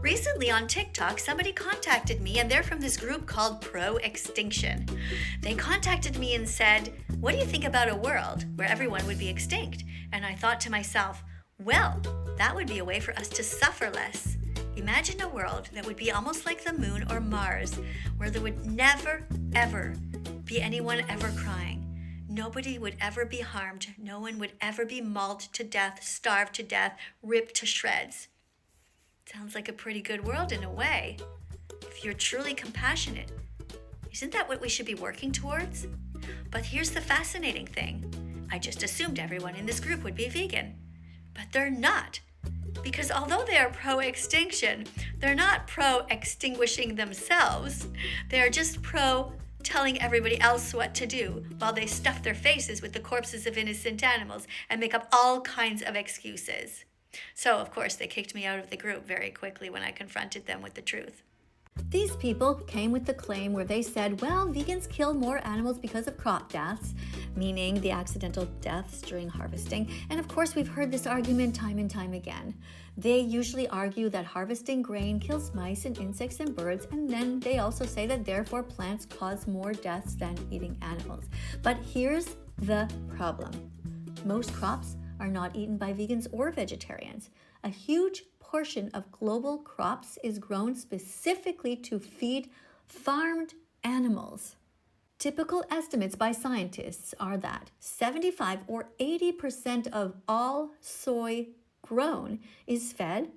Recently on TikTok, somebody contacted me, and they're from this group called Extinction. They contacted me and said, "What do you think about a world where everyone would be extinct?" And I thought to myself, well, that would be a way for us to suffer less. Imagine a world that would be almost like the moon or Mars, where there would never, ever be anyone ever crying. Nobody would ever be harmed. No one would ever be mauled to death, starved to death, ripped to shreds. Sounds like a pretty good world in a way. If you're truly compassionate, isn't that what we should be working towards? But here's the fascinating thing. I just assumed everyone in this group would be vegan. But they're not. Because although they are pro-extinction, they're not pro-extinguishing themselves. They are just telling everybody else what to do while they stuff their faces with the corpses of innocent animals and make up all kinds of excuses. So, of course, they kicked me out of the group very quickly when I confronted them with the truth. These people came with the claim where they said, well, vegans kill more animals because of crop deaths, meaning the accidental deaths during harvesting. And of course, we've heard this argument time and time again. They usually argue that harvesting grain kills mice and insects and birds, and then they also say that therefore plants cause more deaths than eating animals. But here's the problem. Most crops are not eaten by vegans or vegetarians. A huge portion of global crops is grown specifically to feed farmed animals. Typical estimates by scientists are that 75 or 80% of all soy grown is fed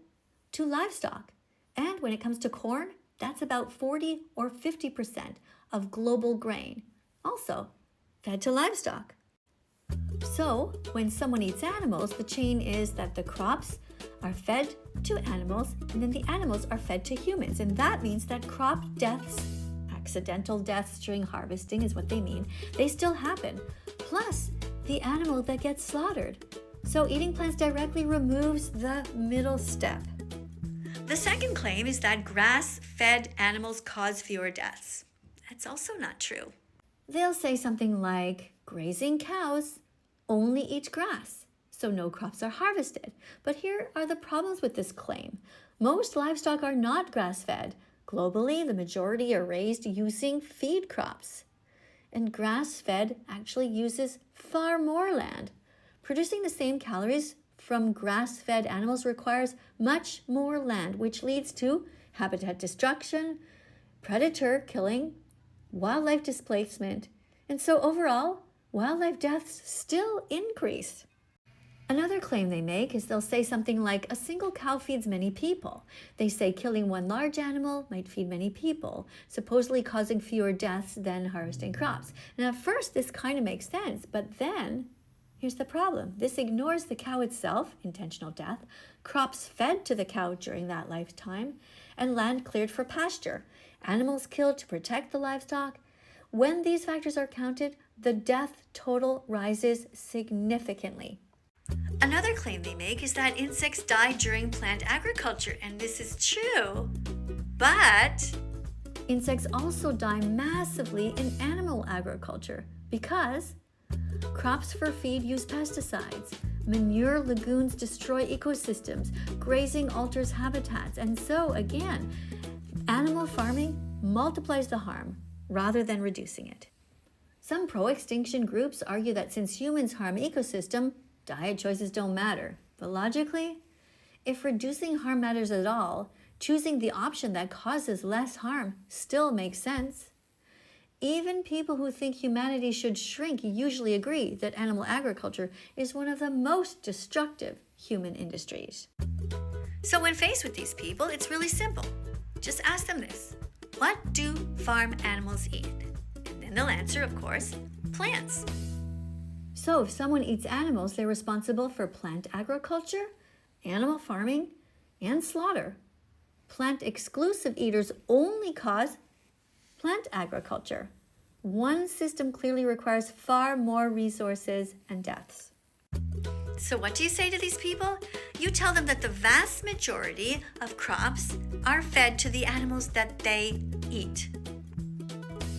to livestock. And when it comes to corn, that's about 40 or 50% of global grain, also fed to livestock. So, when someone eats animals, the chain is that the crops are fed to animals, and then the animals are fed to humans. And that means that crop deaths, accidental deaths during harvesting is what they mean, they still happen. Plus, the animal that gets slaughtered. So eating plants directly removes the middle step. The second claim is that grass-fed animals cause fewer deaths. That's also not true. They'll say something like, grazing cows only eat grass, so no crops are harvested. But here are the problems with this claim. Most livestock are not grass-fed. Globally, the majority are raised using feed crops. And grass-fed actually uses far more land. Producing the same calories from grass-fed animals requires much more land, which leads to habitat destruction, predator killing, wildlife displacement, and so overall, wildlife deaths still increase. Another claim they make is they'll say something like, a single cow feeds many people. They say killing one large animal might feed many people, supposedly causing fewer deaths than harvesting crops. And at first, this kind of makes sense, but then here's the problem. This ignores the cow itself, intentional death, crops fed to the cow during that lifetime, and land cleared for pasture, animals killed to protect the livestock. When these factors are counted, the death total rises significantly. Another claim they make is that insects die during plant agriculture, and this is true, but insects also die massively in animal agriculture because crops for feed use pesticides, manure lagoons destroy ecosystems, grazing alters habitats, and so again, animal farming multiplies the harm rather than reducing it. Some pro-extinction groups argue that since humans harm ecosystem, diet choices don't matter. But logically, if reducing harm matters at all, choosing the option that causes less harm still makes sense. Even people who think humanity should shrink usually agree that animal agriculture is one of the most destructive human industries. So when faced with these people, it's really simple. Just ask them this: what do farm animals eat? And then they'll answer, of course, plants. So if someone eats animals, they're responsible for plant agriculture, animal farming, and slaughter. Plant-exclusive eaters only cause plant agriculture. One system clearly requires far more resources and deaths. So what do you say to these people? You tell them that the vast majority of crops are fed to the animals that they eat.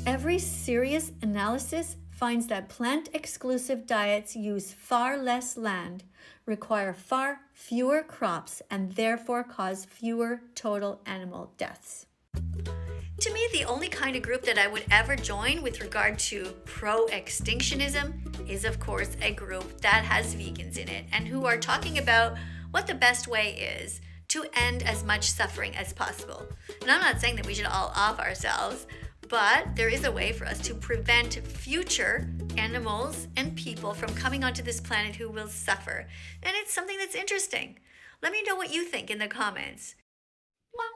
Every serious analysis finds that plant-exclusive diets use far less land, require far fewer crops, and therefore cause fewer total animal deaths. To me, the only kind of group that I would ever join with regard to pro-extinctionism is, of course, a group that has vegans in it and who are talking about what the best way is to end as much suffering as possible. And I'm not saying that we should all off ourselves, but there is a way for us to prevent future animals and people from coming onto this planet who will suffer. And it's something that's interesting. Let me know what you think in the comments.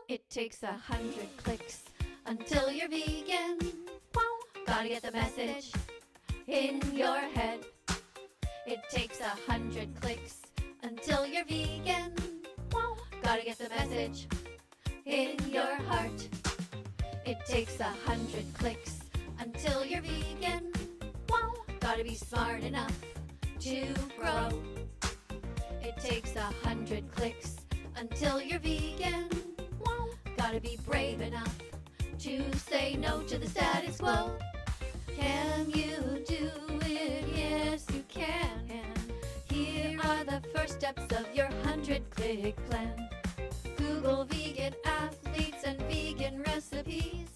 It takes 100 clicks until you're vegan. Gotta get the message in your head. It takes 100 clicks until you're vegan. Gotta get the message in your heart. It takes 100 clicks until you're vegan. Gotta be smart enough to grow. It takes 100 clicks until you're vegan. Gotta be brave enough to say no to the status quo. Can you do it? Yes, you can. And here are the first steps of your 100-click plan. Google vegan athletes and vegan recipes.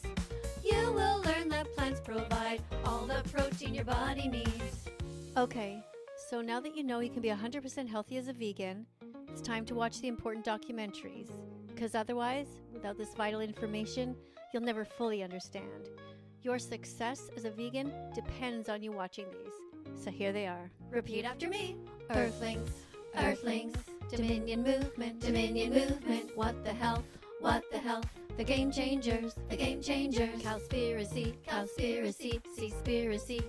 You will learn that plants provide all the protein your body needs. Okay, so now that you know you can be 100% healthy as a vegan, it's time to watch the important documentaries. Because otherwise, without this vital information, you'll never fully understand. Your success as a vegan depends on you watching these. So here they are. Repeat after me. Earthlings, Earthlings, Dominion movement, what the hell, the game changers, Cowspiracy, Seaspiracy,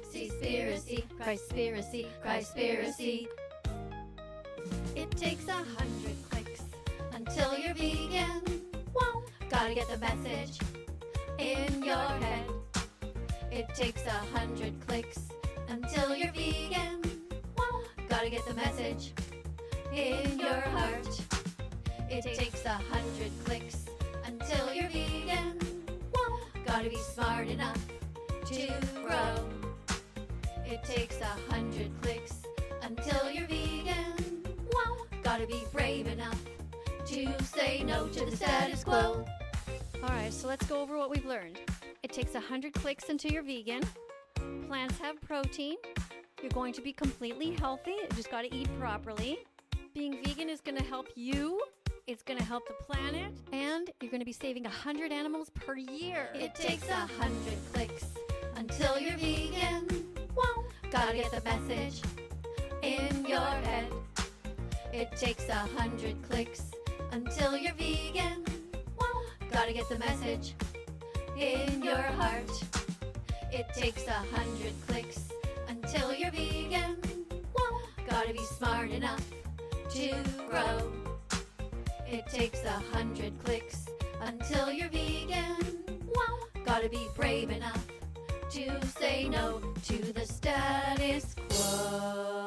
Christspiracy. It takes 100 clicks until you're vegan. Gotta get the message in your head. It takes 100 clicks until you're vegan. Gotta get the message in your heart. It takes 100 clicks until you're vegan. Gotta be smart enough to grow. It takes 100 clicks until you're vegan. Gotta be brave enough to say no to the status quo. Alright, so let's go over what we've learned. It takes 100 clicks until you're vegan. Plants have protein. You're going to be completely healthy. You just got to eat properly. Being vegan is going to help you. It's going to help the planet. And you're going to be saving 100 animals per year. It takes 100 clicks until you're vegan. Gotta get the message in your head. It takes 100 clicks until you're vegan. Gotta get the message in your heart. It takes 100 clicks until you're vegan. Gotta be smart enough to grow. It takes 100 clicks until you're vegan. Gotta be brave enough to say no to the status quo.